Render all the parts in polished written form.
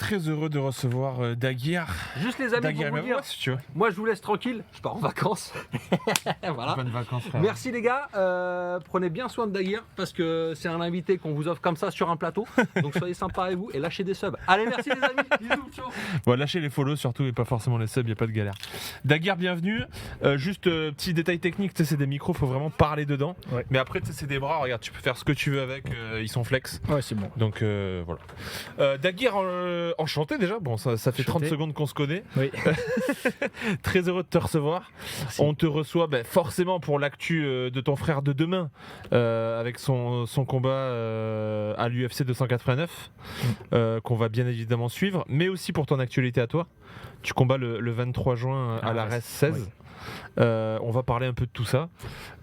très heureux de recevoir Daguerre. Juste les amis, Daguerre, pour vous dire, si tu veux. moi je vous laisse tranquille, je pars en vacances. Voilà. Bonnes vacances, frère. Merci les gars, prenez bien soin de Daguerre parce que c'est un invité qu'on vous offre comme ça sur un plateau. Donc soyez sympas avec vous et lâchez des subs. Allez, merci les amis, bisous, ciao. Bon, lâchez les follow surtout et pas forcément les subs, il n'y a pas de galère. Daguerre, bienvenue. Juste petit détail technique, tu sais, c'est des micros, faut vraiment parler dedans. Ouais. Mais après, tu sais, c'est des bras, regarde, tu peux faire ce que tu veux avec, ils sont flex. Ouais, c'est bon. Donc voilà. Daguerre, enchanté déjà. Bon, ça fait 30 Enchanté. secondes qu'on se connaît. Oui. Très heureux de te recevoir. Merci. On te reçoit forcément pour l'actu de ton frère de demain avec son combat à l'UFC 289 qu'on va bien évidemment suivre, mais aussi pour ton actualité à toi. Tu combats le 23 juin à la RES 16. Oui. On va parler un peu de tout ça.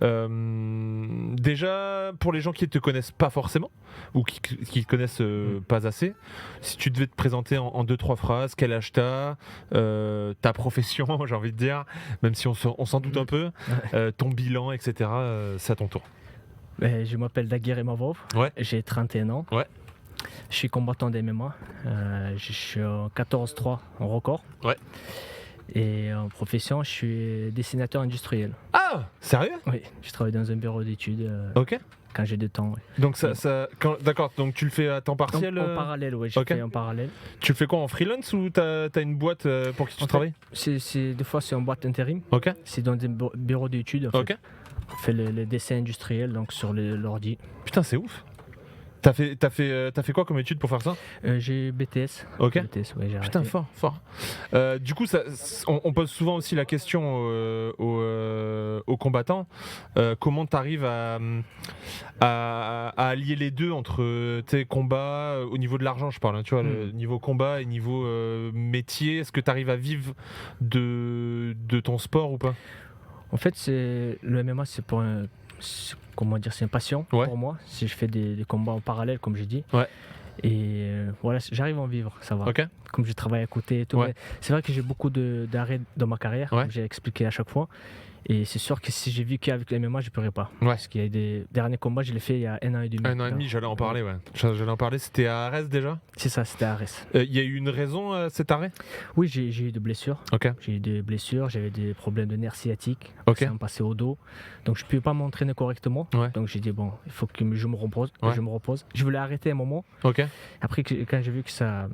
Déjà, pour les gens qui ne te connaissent pas forcément, ou qui ne te connaissent pas assez, si tu devais te présenter en 2-3 phrases, quel âge t'as, ta profession, j'ai envie de dire, même si on s'en doute un peu, ton bilan, etc., c'est à ton tour. Je m'appelle Daguerre Emavov, Ouais. j'ai 31 ans. Ouais. Je suis combattant d'MMA. Je suis en 14-3 en record. Ouais. Et en profession, je suis dessinateur industriel. Ah, sérieux? Oui, je travaille dans un bureau d'études Ok. quand j'ai du temps. Ouais. Donc d'accord, donc tu le fais à temps partiel En parallèle, oui, je ok. fais en parallèle. Tu le fais quoi, en freelance ou t'as une boîte pour qui tu En fait, travailles? Des fois, c'est en boîte intérim. Ok. C'est dans des bureaux d'études. En fait. Ok. On fait le dessin industriel donc sur l'ordi. Putain, c'est ouf. T'as fait quoi comme étude pour faire ça? J'ai BTS. Ok. BTS, ouais, j'ai Putain, arrêté. fort. Du coup, on pose souvent aussi la question aux combattants. Comment t'arrives à allier les deux entre tes combats, au niveau de l'argent, je parle, hein, tu vois, le niveau combat et niveau métier. Est-ce que t'arrives à vivre de ton sport ou pas? En fait, le MMA, c'est une passion Ouais. pour moi. Si je fais des combats en parallèle, comme j'ai dit. Ouais. Et voilà, j'arrive à en vivre, ça va. Ok. Comme je travaille à côté et tout. Ouais. Mais c'est vrai que j'ai beaucoup d'arrêts dans ma carrière, Ouais. comme j'ai expliqué à chaque fois. Et c'est sûr que si j'ai vécu avec le MMA, je ne pourrais pas. Ouais. Parce qu'il y a des derniers combats, je l'ai fait il y a 1 an et demi. 1 an et demi, j'allais en parler, ouais. J'allais en parler, c'était à Arès déjà? C'est ça, c'était à Arès. Il y a eu une raison à cet arrêt? Oui, j'ai eu des blessures. Ok. J'ai eu des blessures, j'avais des problèmes de nerfs sciatiques. Ok. Ça me passait au dos. Donc je ne pouvais pas m'entraîner correctement. Ouais. Donc j'ai dit, bon, il faut que je me repose. Ouais. Je me repose. Je voulais arrêter un moment. Ok. Après, quand j'ai vu que ça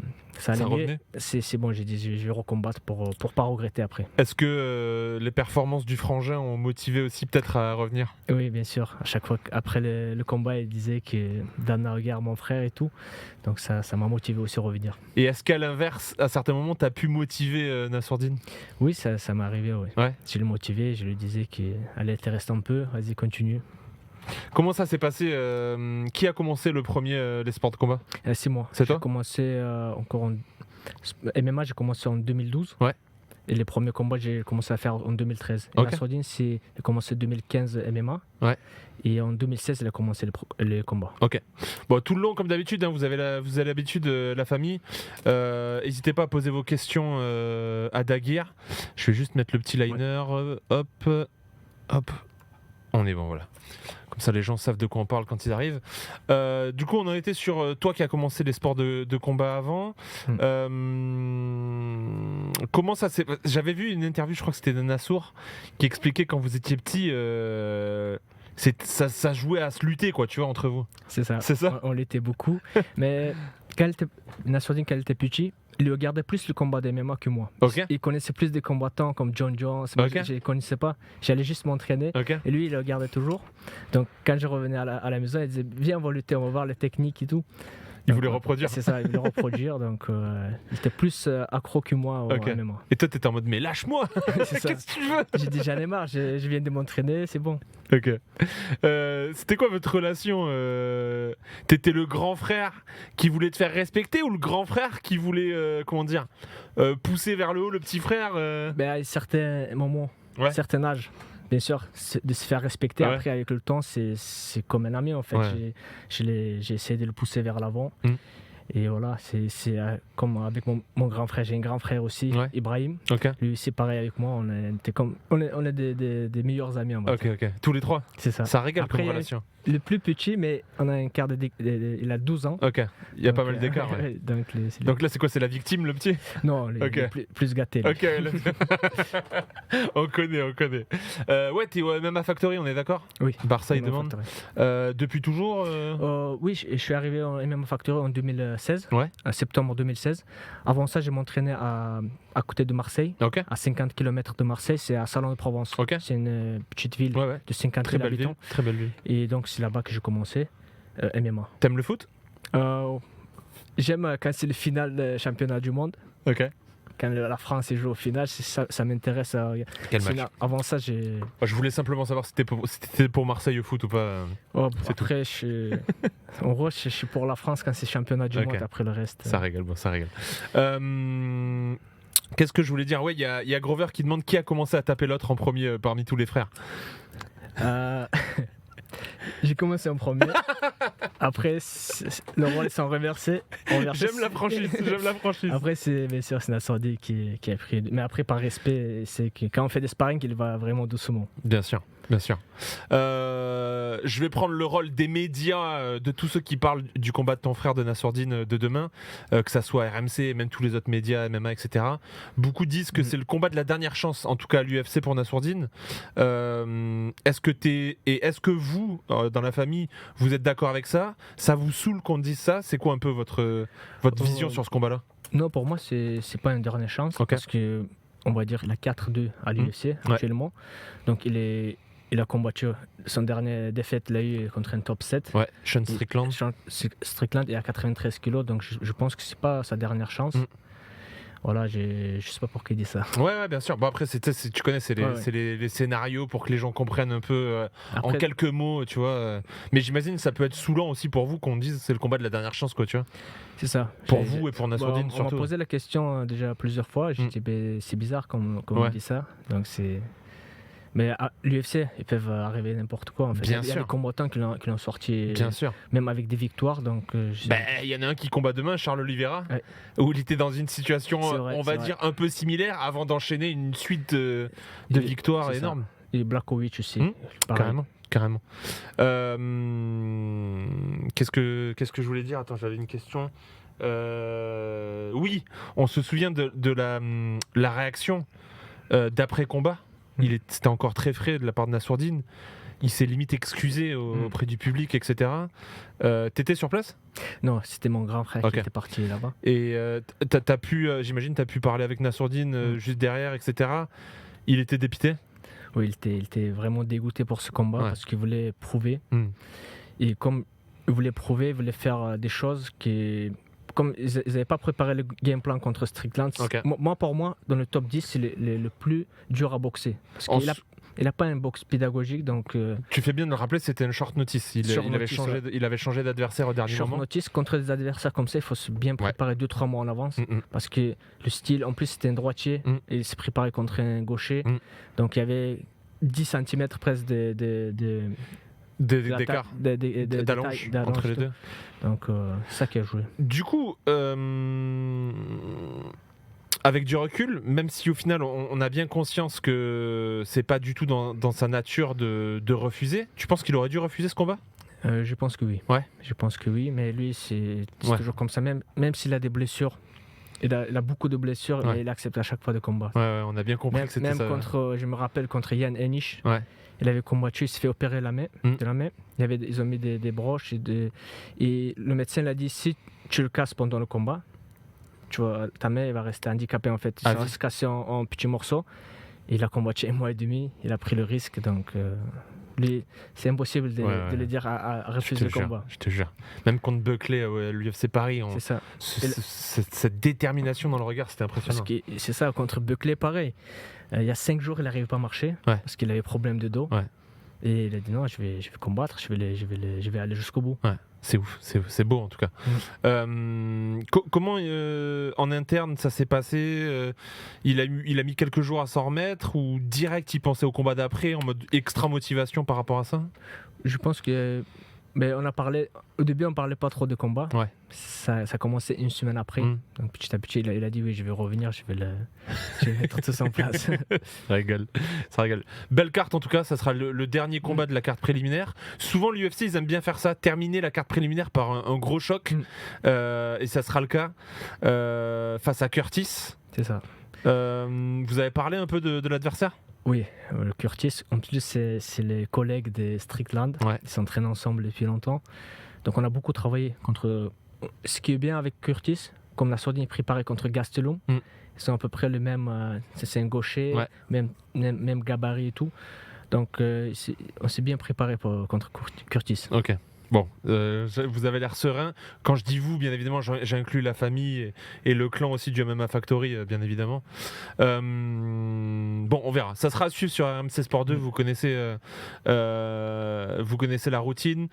allait mieux, revenait. c'est bon, j'ai dit, je vais recombattre pour pas regretter après. Est-ce que les performances du frangin ont motivé aussi peut-être à revenir? Oui, bien sûr. À chaque fois, après le combat, il disait que Dana regarde mon frère et tout. Donc ça m'a motivé aussi à revenir. Et est-ce qu'à l'inverse, à certains moments, t'as pu motiver Nassourdine? Oui, ça m'est arrivé, oui. Ouais. Je le motivais, je lui disais qu'elle était reste un peu, vas-y, continue. Comment ça s'est passé Qui a commencé le premier les sports de combat? C'est moi. C'est toi? J'ai commencé MMA, j'ai commencé en 2012. Ouais. Et les premiers combats, j'ai commencé à faire en 2013. Et Ok. Nassourdine, j'ai commencé en 2015 MMA. Ouais. Et en 2016, elle a commencé les combats. Ok. Bon, tout le long, comme d'habitude, hein, vous avez l'habitude, la famille. N'hésitez pas à poser vos questions à Daguerre. Je vais juste mettre le petit liner. Hop. On est bon, voilà. Comme ça, les gens savent de quoi on parle quand ils arrivent. Du coup, on en était sur toi qui as commencé les sports de combat avant. Comment ça s'est... J'avais vu une interview, je crois que c'était de Nassour, qui expliquait quand vous étiez petit... ça jouait à se lutter, quoi, tu vois, entre vous. C'est ça. C'est ça. On l'était beaucoup. Mais Nassourdine, quand elle était petit, il regardait plus le combat des MMA que moi. Ok. Il connaissait plus des combattants comme John Jones. Moi, Ok. je ne les connaissais pas. J'allais juste m'entraîner. Ok. Et lui, il le regardait toujours. Donc, quand je revenais à la maison, il disait, viens, on va lutter, on va voir les techniques et tout. Il Donc, voulait reproduire. C'est ça, il voulait reproduire. Donc, il était plus accro que moi au Ok. MMA. Et toi, t'étais en mode, mais lâche-moi. C'est ça. Qu'est-ce que tu veux? J'ai dit, j'en ai marre, je viens de m'entraîner, c'est bon. Ok. C'était quoi votre relation T'étais le grand frère qui voulait te faire respecter ou le grand frère qui voulait, pousser vers le haut le petit frère Mais à certains moments, Ouais. à certain âge, bien sûr, de se faire respecter. Ouais. Après, avec le temps, c'est comme un ami en fait. Ouais. J'ai essayé de le pousser vers l'avant. Mm. Et voilà, c'est comme avec mon grand frère, j'ai un grand frère aussi, Ouais. Ibrahim. Ok. Lui, c'est pareil avec moi, on est des meilleurs amis en Ok, ok. Tous les trois. C'est ça. Ça régale Après, comme relation. Le plus petit, mais on a un quart il a 12 ans. Ok. Il y a Donc, pas mal d'écart. Ouais. Donc, Là, c'est quoi? C'est la victime, le petit? non, Ok. plus gâté. Ok. On connaît. Ouais, t'es au MMA Factory, on est d'accord? Oui. Barça, il MMA demande. Factory. Depuis toujours Oui, je suis arrivé en MMA Factory en 2016, Ouais. en septembre 2016. Avant ça, j'ai m'entraîné à côté de Marseille, Ok. à 50 km de Marseille, c'est à Salon-de-Provence. Ok. C'est une petite ville Ouais. de 50 Très 000 belle ville. habitants. Très belle ville. Et donc, c'est là-bas que j'ai commencé MMA. T'aimes le foot? J'aime quand c'est le final du championnat du monde. Ok. Quand la France joue au final, ça m'intéresse. Quel match? Sinon, avant ça, j'ai. Je voulais simplement savoir si c'était pour Marseille au foot ou pas. C'est tout. Après, en gros, je suis pour la France quand c'est championnat du Ok. monde. Après le reste. Ça régale, bon, ça régale. Qu'est-ce que je voulais dire? Ouais, il y a Grover qui demande qui a commencé à taper l'autre en premier parmi tous les frères. J'ai commencé en premier. Après, le rôle s'est reversé. J'aime la franchise. Après, c'est bien sûr c'est Nassourdi qui a pris. Mais après, par respect, c'est que quand on fait des sparring, il va vraiment doucement. Bien sûr. Je vais prendre le rôle des médias, de tous ceux qui parlent du combat de ton frère de Nassourdine de demain, que ça soit RMC, et même tous les autres médias, MMA, etc. Beaucoup disent que c'est le combat de la dernière chance, en tout cas à l'UFC pour Nassourdine. Est-ce que vous, dans la famille, vous êtes d'accord avec ça? Ça vous saoule qu'on dise ça? C'est quoi un peu votre vision sur ce combat-là? Non, pour moi, c'est pas une dernière chance. Ok. Parce que, on va dire, il a 4-2 à l'UFC actuellement. Donc, il a combattu son dernière défaite, il l'a eu contre un top 7. Ouais, Sean Strickland. Strickland est à 93 kg, donc je pense que c'est pas sa dernière chance. Voilà, je sais pas pourquoi il dit ça. Ouais, bien sûr. Bon, après, tu connais, c'est les scénarios pour que les gens comprennent un peu en quelques mots, tu vois. Mais j'imagine que ça peut être saoulant aussi pour vous qu'on dise c'est le combat de la dernière chance, quoi, tu vois. C'est ça. Pour vous et pour Nassourdine surtout. On m'a posé la question déjà plusieurs fois. J'ai dit, c'est bizarre comme on dit ça. Donc c'est. Mais à l'UFC, ils peuvent arriver n'importe quoi. En fait. Bien il y a sûr. des combattants qui l'ont sorti, Bien sûr. même avec des victoires. Donc, il y en a un qui combat demain, Charles Oliveira, Ouais. où il était dans une situation, on va dire, un peu similaire avant d'enchaîner une suite de victoires c'est ça. énormes. Et Blachowicz aussi. Carrément. Qu'est-ce que je voulais dire? Attends, j'avais une question. Oui, on se souvient de la réaction d'après-combat. C'était encore très frais de la part de Nassourdine. Il s'est limite excusé auprès du public, etc. T'étais sur place? Non, c'était mon grand frère qui était parti là-bas. Et j'imagine, t'as pu parler avec Nassourdine juste derrière, etc. Il était dépité? Oui, il était vraiment dégoûté pour ce combat parce qu'il voulait prouver. Et comme il voulait prouver, il voulait faire des choses qui... Comme ils n'avaient pas préparé le game plan contre Strickland, pour moi, dans le top 10, c'est le plus dur à boxer. Parce qu'il n'a pas un box pédagogique. Donc, tu fais bien de le rappeler, c'était un short notice. Il avait changé d'adversaire au dernier moment. Short notice, contre des adversaires comme ça, il faut se bien préparer 2-3 mois en avance. Parce que le style, en plus, c'était un droitier. Et il s'est préparé contre un gaucher. Donc il y avait 10 cm presque d'écart, d'allonge entre les deux. Donc c'est ça qui a joué. Du coup, avec du recul, même si au final on a bien conscience que c'est pas du tout dans sa nature de refuser, tu penses qu'il aurait dû refuser ce combat? Je pense que oui. Ouais. Je pense que oui, mais lui c'est toujours comme ça, même s'il a des blessures. Il a beaucoup de blessures et il accepte à chaque fois de combat. Ouais, on a bien compris que c'était ça. Même je me rappelle contre Yann Henich, il avait combattu, il s'est fait opérer la main, de la main. Ils ont mis des broches et le médecin l'a dit, si tu le casses pendant le combat, tu vois, ta main elle va rester handicapée en fait. Il va se casser en petits morceaux. Et il a combattu 1 mois et demi, il a pris le risque, donc lui, c'est impossible de le dire à refuser le combat. Je te jure. Même contre Buckley à l'UFC Paris, c'est ça. Cette détermination dans le regard, c'était impressionnant. C'est ça, contre Buckley, pareil. Il y a 5 jours, il n'arrivait pas à marcher parce qu'il avait problème de dos. Et il a dit non, je vais combattre, je vais aller jusqu'au bout. Ouais. C'est ouf, c'est beau en tout cas. Comment en interne ça s'est passé? Il a mis quelques jours à s'en remettre ou direct il pensait au combat d'après en mode extra motivation par rapport à ça? Je pense que Mais on a parlé, au début on parlait pas trop de combat. Ouais. Ça a commencé une semaine après. Donc petit à petit il a dit oui, je vais revenir, je vais mettre tout ça en place. Ça rigole. Belle carte en tout cas, ça sera le dernier combat de la carte préliminaire. Souvent l'UFC ils aiment bien faire ça, terminer la carte préliminaire par un gros choc. Et ça sera le cas face à Curtis. C'est ça. Vous avez parlé un peu de l'adversaire ? Oui, le Curtis, en plus c'est les collègues des Strickland, ils s'entraînent ensemble depuis longtemps. Donc on a beaucoup travaillé contre... Ce qui est bien avec Curtis, comme Nassourdine est préparé contre Gastelum, ils sont à peu près le même, c'est un gaucher, même gabarit et tout. Donc on s'est bien préparé contre Curtis. Ok. Bon, vous avez l'air serein. Quand je dis vous, bien évidemment, j'inclus la famille et le clan aussi du MMA Factory, bien évidemment. Bon, on verra. Ça sera à suivre sur RMC Sport 2. Vous connaissez la routine.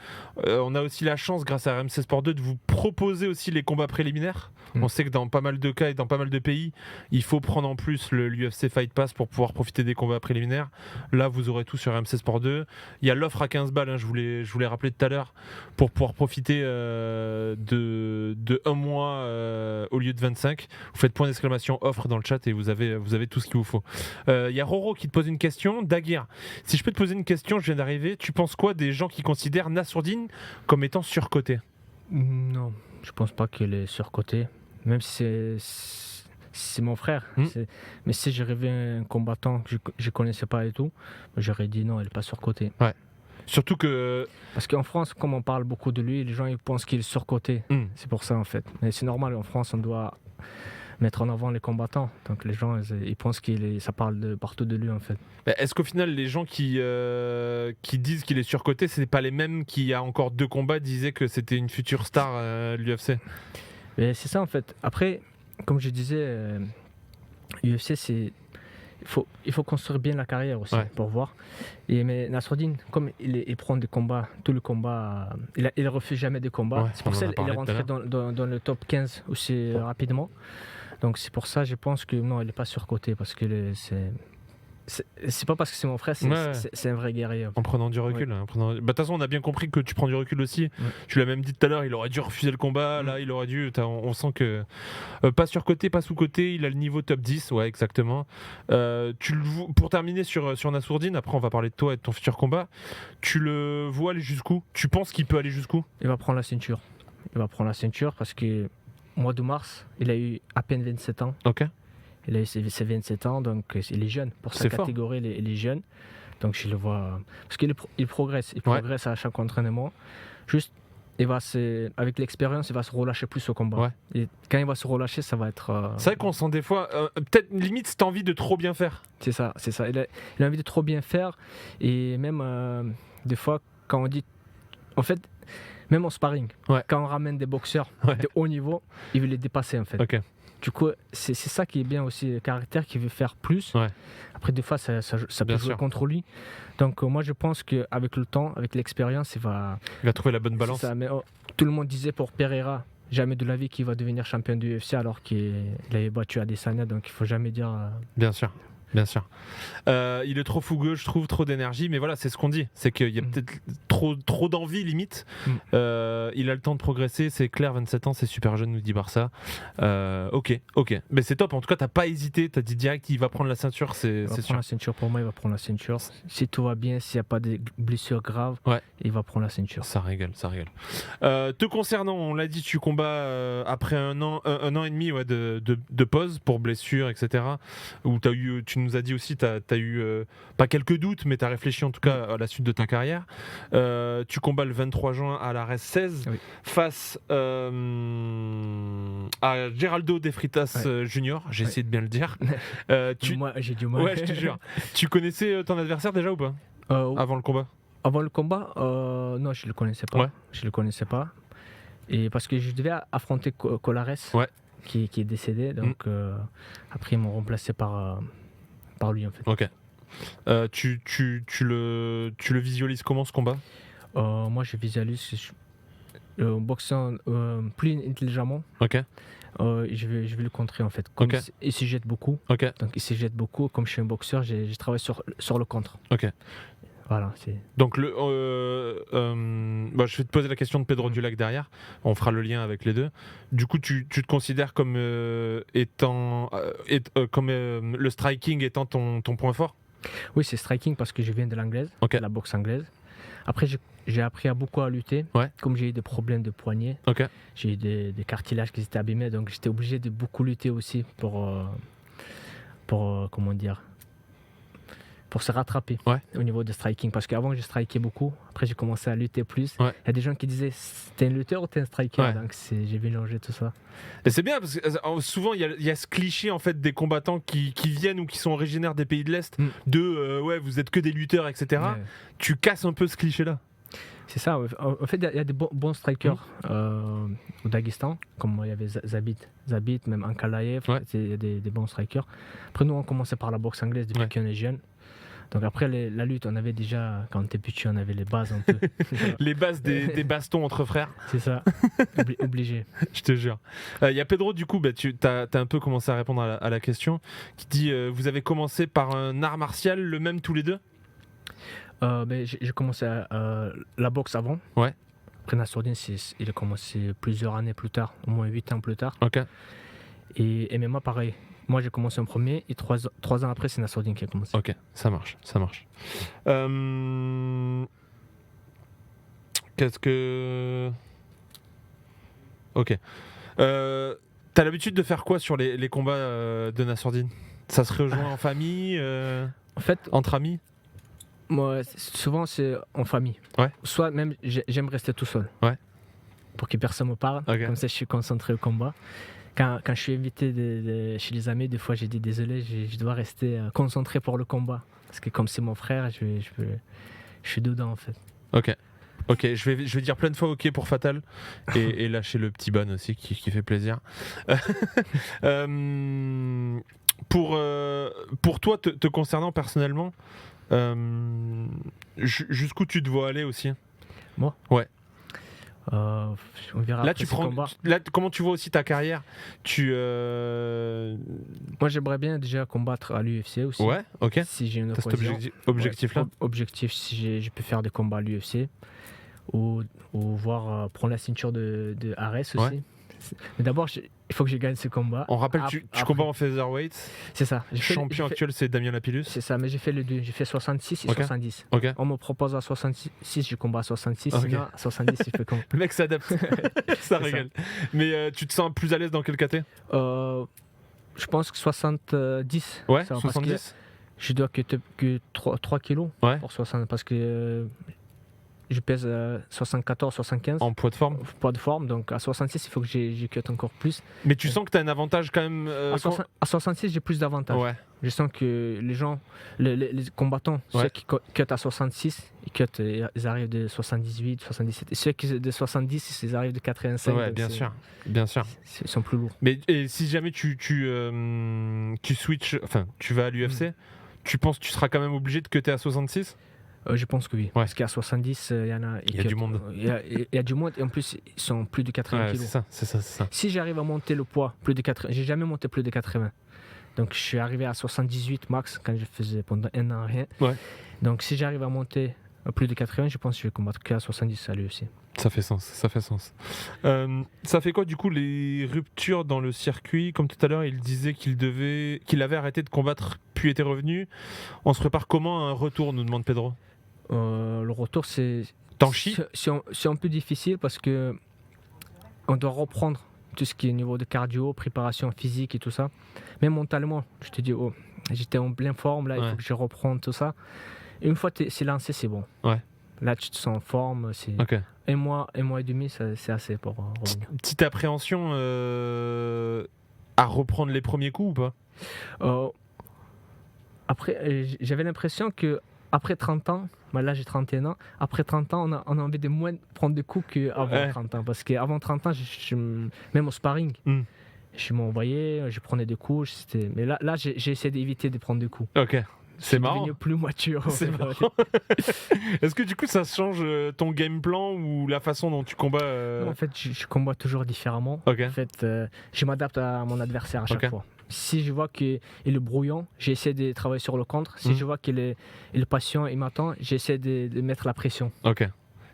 On a aussi la chance, grâce à RMC Sport 2, de vous proposer aussi les combats préliminaires. On sait que dans pas mal de cas et dans pas mal de pays, il faut prendre en plus l'UFC Fight Pass pour pouvoir profiter des combats préliminaires. Là, vous aurez tout sur RMC Sport 2. Il y a l'offre à 15 balles, hein, je vous l'ai rappelé tout à l'heure, pour pouvoir profiter de un mois au lieu de 25. Vous faites point d'exclamation offre dans le chat et vous avez tout ce qu'il vous faut. Il y a Roro qui te pose une question. Daguerre, si je peux te poser une question, je viens d'arriver. Tu penses quoi des gens qui considèrent Nassourdine comme étant surcoté ? Non, je pense pas qu'il est surcoté. Même si c'est mon frère. Mais si j'ai rêvé un combattant que je connaissais pas et tout, j'aurais dit non, il est pas surcoté. Ouais. Surtout que... Parce qu'en France, comme on parle beaucoup de lui, les gens ils pensent qu'il est surcoté. C'est pour ça en fait. Mais c'est normal, en France on doit mettre en avant les combattants. Donc les gens ils pensent ça parle de partout de lui en fait. Est-ce qu'au final les gens qui disent qu'il est surcoté, c'est pas les mêmes qui il y a encore 2 combats disaient que c'était une future star de l'UFC ? C'est ça en fait. Après, comme je disais, l'UFC c'est... Il faut construire bien la carrière aussi pour voir. Mais Nassourdine, comme il prend des combats, tous les combats, il refuse jamais des combats. C'est pour ça qu'il est rentré dans le top 15 aussi rapidement. Donc c'est pour ça, je pense que non, il n'est pas surcoté parce que c'est pas parce que c'est mon frère, c'est un vrai guerrier. En prenant du recul. De toute façon, on a bien compris que tu prends du recul aussi. Tu l'as même dit tout à l'heure, il aurait dû refuser le combat. Là, il aurait dû. On sent que pas surcoté, pas sous-coté. Il a le niveau top 10. Ouais, exactement. Pour terminer sur Nassourdine, après, on va parler de toi et de ton futur combat. Tu le vois aller jusqu'où ? Tu penses qu'il peut aller jusqu'où ? Il va prendre la ceinture. Parce que au mois de mars, il a eu à peine 27 ans. Ok. Il a eu ses 27 ans, donc il est jeune. Pour sa catégorie, il est jeune. Donc je le vois. Parce qu'il progresse. Il progresse à chaque entraînement. Juste, avec l'expérience, il va se relâcher plus au combat. Et quand il va se relâcher, ça va être. C'est vrai qu'on sent des fois, peut-être limite, cette envie de trop bien faire. C'est ça. Il a envie de trop bien faire. Et même, des fois, quand on dit. En fait, même en sparring, quand on ramène des boxeurs de haut niveau, il veut les dépasser en fait. Okay. Du coup, c'est ça qui est bien aussi, le caractère qui veut faire plus. Après, des fois, ça peut jouer contre lui. Donc, moi, je pense qu'avec le temps, avec l'expérience, il va trouver la bonne balance. Ça, mais, tout le monde disait pour Pereira, jamais de la vie qu'il va devenir champion du UFC alors qu'il avait battu Adesanya. Donc, il ne faut jamais dire. Bien sûr. Il est trop fougueux, je trouve, trop d'énergie, mais voilà, c'est ce qu'on dit, c'est qu'il y a peut-être trop d'envie limite. Il a le temps de progresser, c'est clair, 27 ans, c'est super jeune, nous dit Barça. Ok, mais c'est top. En tout cas, t'as pas hésité, t'as dit direct, il va prendre la ceinture, c'est sûr. La ceinture, pour moi, il va prendre la ceinture. Si tout va bien, s'il n'y a pas de blessures graves, il va prendre la ceinture. Ça régale. Te concernant, on l'a dit, tu combats après un an et demi de pause pour blessure, etc. Où tu nous as dit aussi, tu as eu pas quelques doutes, mais tu as réfléchi en tout cas à la suite de ta carrière. Tu combats le 23 juin à l'Ares 16 face à Geraldo De Freitas Junior. J'ai essayé de bien le dire. Moi, j'ai du mal. Ouais, je te jure. Tu connaissais ton adversaire déjà ou pas avant le combat? Avant le combat, non, je le connaissais pas. Je le connaissais pas. Et parce que je devais affronter Colares, qui est décédé. Donc après, ils m'ont remplacé par lui en fait. Ok. Tu le visualises comment ce combat? Moi, je visualise boxant plus intelligemment. Ok. Je vais le contrer en fait. Comme il se jette beaucoup. Ok. Donc il se jette beaucoup. Comme je suis un boxeur, j'ai travaillé sur le contre. Ok. Voilà, Donc, je vais te poser la question de Pedro Dulac derrière. On fera le lien avec les deux. Du coup, tu te considères comme le striking étant ton point fort? Oui, c'est striking parce que je viens de l'anglaise, de la boxe anglaise. Après, j'ai appris à beaucoup à lutter. Comme j'ai eu des problèmes de poignet, j'ai eu des cartilages qui étaient abîmés, donc j'étais obligé de beaucoup lutter aussi pour comment dire, pour se rattraper au niveau de striking. Parce qu'avant, je strikais beaucoup. Après, j'ai commencé à lutter plus. Il y a des gens qui disaient, t'es un lutteur ou t'es un striker? Donc j'ai mélangé tout ça. Et c'est bien parce que souvent, il y a ce cliché en fait des combattants qui viennent ou qui sont originaires des pays de l'Est vous êtes que des lutteurs, etc. Tu casses un peu ce cliché-là. C'est ça. En fait, il y a des bons strikers au Daghestan, comme il y avait Zabit, même Ankalaev. Il y a des bons strikers. Après, nous, on commençait par la boxe anglaise depuis qu'on est jeune. Donc après la lutte, on avait déjà, quand on était petit, on avait les bases un peu. Les bases des bastons entre frères. C'est ça, obligé. Je te jure. Il y a Pedro, du coup, tu as un peu commencé à répondre à la question, qui dit, vous avez commencé par un art martial, le même tous les deux? J'ai commencé la boxe avant. Après Nassourdine, il a commencé plusieurs années plus tard, au moins 8 ans plus tard. Et MMA, pareil. Moi, j'ai commencé en premier et 3 ans après, c'est Nassourdine qui a commencé. Ok, ça marche. Qu'est-ce que... Ok. T'as l'habitude de faire quoi sur les combats de Nassourdine? Ça se rejoint en famille, en fait, entre amis? Moi, souvent, c'est en famille. Soit même, j'aime rester tout seul. Pour que personne me parle. Comme ça, je suis concentré au combat. Quand je suis invité chez les amis, des fois j'ai dit désolé, je dois rester concentré pour le combat. Parce que comme c'est mon frère, je suis dedans en fait. Ok, je vais dire plein de fois ok pour Fatal et lâcher le petit ban aussi qui fait plaisir. Pour toi, te concernant personnellement, jusqu'où tu te vois aller aussi? Moi? Ouais. On verra là, comment tu vois aussi ta carrière? Moi, j'aimerais bien déjà combattre à l'UFC aussi. Si j'ai une occasion. Cet objectif-là? Objectif, si je peux faire des combats à l'UFC ou voir prendre la ceinture de Ares aussi. Mais d'abord, il faut que je gagne ce combat. On rappelle, tu combats en featherweight. C'est ça. Champion actuel, c'est Damien Lapillus. C'est ça, mais j'ai fait les deux. J'ai fait 66 et 70. On me propose à 66, je combats à 66. Sinon, à 70, je peux combattre. Le mec s'adapte. Ça régale. Mais tu te sens plus à l'aise dans quel caté? Je pense que 70. 70. Je dois que 3 kilos pour 60. Parce que je pèse 74, 75. En poids de forme? Poids de forme, donc à 66, il faut que j'écute encore plus. Mais tu sens que tu as un avantage quand même à 66, j'ai plus d'avantages. Je sens que les gens, les combattants, ceux qui cutent à 66, ils arrivent de 78, 77. Et ceux qui de 70, ils arrivent de 85. Ouais, bien sûr. Ils sont plus lourds. Mais et si jamais tu switches, enfin, tu vas à l'UFC, tu penses que tu seras quand même obligé de cutter à 66? Je pense que oui. Parce qu'à 70, il y en a. Il y a du monde. Il y a du monde et en plus, ils sont plus de 80 kilos. C'est ça. Si j'arrive à monter le poids, plus de 80, j'ai jamais monté plus de 80. Donc je suis arrivé à 78 max quand je faisais pendant un an rien. Donc si j'arrive à monter à plus de 80, je pense que je vais combattre qu'à 70 à l'UFC. Ça fait sens. Ça fait quoi du coup les ruptures dans le circuit? Comme tout à l'heure, il disait qu'il avait arrêté de combattre puis était revenu. On se prépare comment à un retour, nous demande Pedro? Le retour, c'est un peu difficile parce que on doit reprendre tout ce qui est au niveau de cardio, préparation physique et tout ça. Mais mentalement, je te dis, j'étais en pleine forme, là, il faut que je reprenne tout ça. Et une fois que c'est lancé, c'est bon. Là, tu te sens en forme. Un mois et demi, c'est assez pour revenir. Petite appréhension à reprendre les premiers coups ou pas? Après, j'avais l'impression que après 30 ans, là j'ai 31 ans, après 30 ans, on a envie de moins prendre des coups qu'avant 30 ans. Parce qu'avant 30 ans, même au sparring, je m'envoyais, je prenais des coups. Mais là j'ai essayé d'éviter de prendre des coups. C'est marrant. Devenu plus mature. C'est marrant. Est-ce que du coup ça change ton game plan ou la façon dont tu combats En fait, je combats toujours différemment. Okay. En fait, je m'adapte à mon adversaire à chaque fois. Si je vois qu'il est brouillon, j'essaie de travailler sur le contre. Si je vois qu'il est patient, il m'attend, j'essaie de mettre la pression. Ok.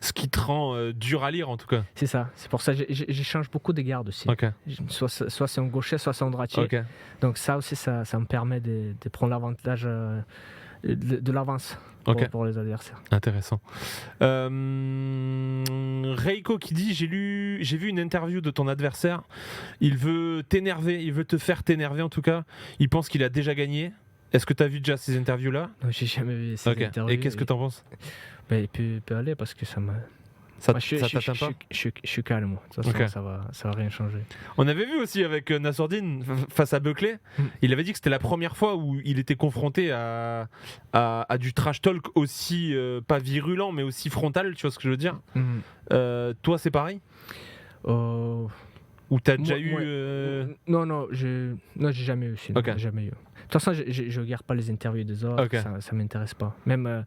Ce qui te rend dur à lire en tout cas. C'est ça. C'est pour ça que j'échange beaucoup de gardes aussi. Okay. Soit c'est un gaucher, soit c'est un droitier. Okay. Donc ça aussi, ça me permet de prendre l'avantage de l'avance pour les adversaires. Intéressant. Reiko qui dit j'ai vu une interview de ton adversaire. Il veut t'énerver, il veut te faire t'énerver en tout cas. Il pense qu'il a déjà gagné. Est-ce que tu as vu déjà ces interviews-là? Non, j'ai jamais vu ces interviews. Et qu'est-ce que tu en penses? Il peut aller parce que ça me... Ça t'atteint pas? Je suis calme, moi. De toute façon, ça va rien changer. On avait vu aussi avec Nassourdine face à Buckley, il avait dit que c'était la première fois où il était confronté à du trash talk aussi, pas virulent, mais aussi frontal, tu vois ce que je veux dire? Toi, c'est pareil? Ou t'as déjà eu... Non, j'ai jamais eu. Jamais eu. De toute façon, je regarde pas les interviews des autres, ça m'intéresse pas. Même,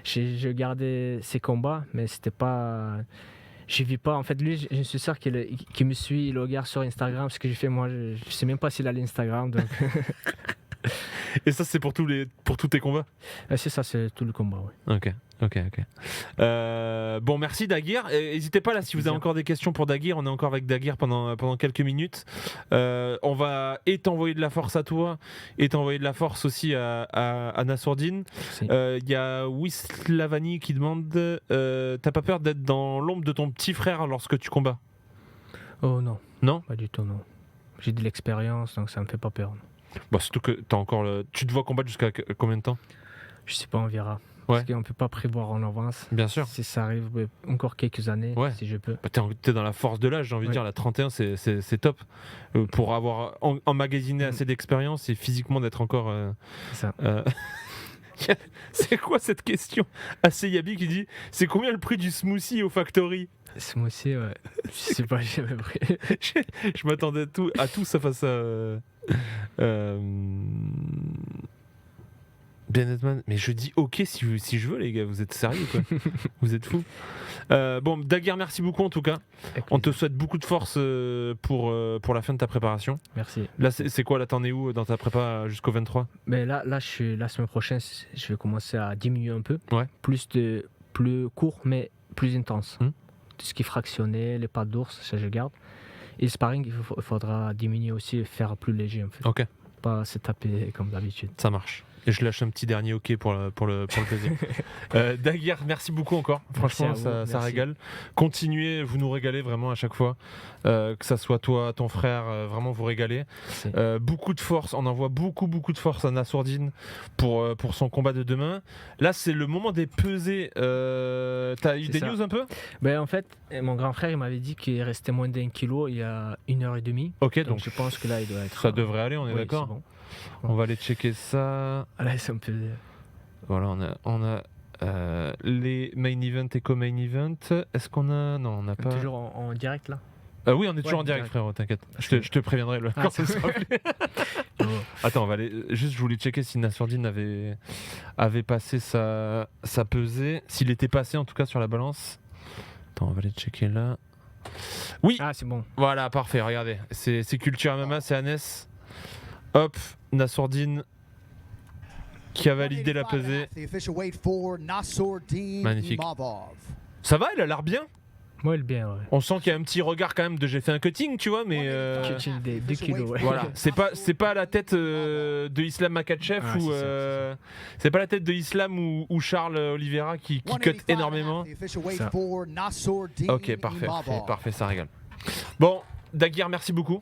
j'ai regardé ses combats, mais c'était pas... Je vis pas. En fait, lui, je suis sûr qu'il me suit, il le regarde sur Instagram, ce que j'ai fait moi, je sais même pas s'il a l'Instagram. Donc... Et ça, c'est pour tous tes combats? C'est ça, c'est tout le combat, oui. Ok. Bon, merci Daguerre. N'hésitez pas là si vous avez encore des questions pour Daguerre. On est encore avec Daguerre pendant quelques minutes. On va t'envoyer de la force à toi et t'envoyer de la force aussi à Nassourdine. Il y a Wislavani qui demande t'as pas peur d'être dans l'ombre de ton petit frère lorsque tu combats? Oh non. Non? Pas du tout, non. J'ai de l'expérience, donc ça me fait pas peur. Bon, surtout que tu te vois combattre jusqu'à combien de temps? Je sais pas, on verra. Parce qu'on ne peut pas prévoir en avance. Bien sûr. Si ça arrive, encore quelques années, si je peux. T'es dans la force de l'âge, j'ai envie de dire. La 31, c'est top. Pour avoir emmagasiné assez d'expérience et physiquement d'être encore... C'est ça. C'est quoi cette question? Assez Yabi qui dit c'est combien le prix du smoothie au Factory? Smoothie, ouais. Je sais pas, j'ai jamais pris. Je m'attendais à tout ça face à... Benetman, mais je dis ok si je veux les gars, vous êtes sérieux quoi? Vous êtes fous. Bon, Daguerre, merci beaucoup en tout cas. On te souhaite beaucoup de force pour la fin de ta préparation. Merci. Là c'est quoi là, t'en es où dans ta prépa jusqu'au 23? Mais là la semaine prochaine je vais commencer à diminuer un peu. Plus court mais plus intense. Tout ce qui est fractionné, les pattes d'ours, ça je garde. Et le sparring, il faudra diminuer aussi et faire plus léger en fait. Ok. Pas se taper comme d'habitude. Ça marche. Et je lâche un petit dernier ok pour le plaisir. Daguerre, merci beaucoup encore. Franchement, ça régale. Continuez, vous nous régalez vraiment à chaque fois. Que ça soit toi, ton frère, vraiment vous régalez. Beaucoup de force, on envoie beaucoup de force à Nassourdine pour son combat de demain. Là, c'est le moment des pesées. T'as eu des news un peu? En fait, mon grand frère il m'avait dit qu'il restait moins d'1 kilo il y a 1h30. Ok, donc je pense que là il doit être... Ça devrait aller, on est d'accord? Bon. On va aller checker ça. Là, c'est un peu... Voilà, on a les main event et co-main event. Est-ce qu'on a... Non, on n'a pas... Toujours en direct là? Oui, on est toujours en direct, frérot, t'inquiète. Je te préviendrai quand ça sera fait. Attends, on va aller... Juste, je voulais checker si Nassourdine avait passé sa pesée. S'il était passé, en tout cas, sur la balance. Attends, on va aller checker là. Oui! Ah, c'est bon. Voilà, parfait, regardez. C'est Culture MMA, c'est Annès. Hop, Nassourdine qui a validé la pesée. Magnifique. Ça va, elle a l'air bien? Ouais, bien, ouais. On sent qu'il y a un petit regard quand même de j'ai fait un cutting, tu vois, mais... Cutting des 2 kilos, ouais. Voilà, c'est pas la tête de Islam Makhachev ou... c'est pas la tête de Islam ou Charles Oliveira qui cut énormément. Ça. Ok, parfait, ça régale. Bon, Daguerre, merci beaucoup.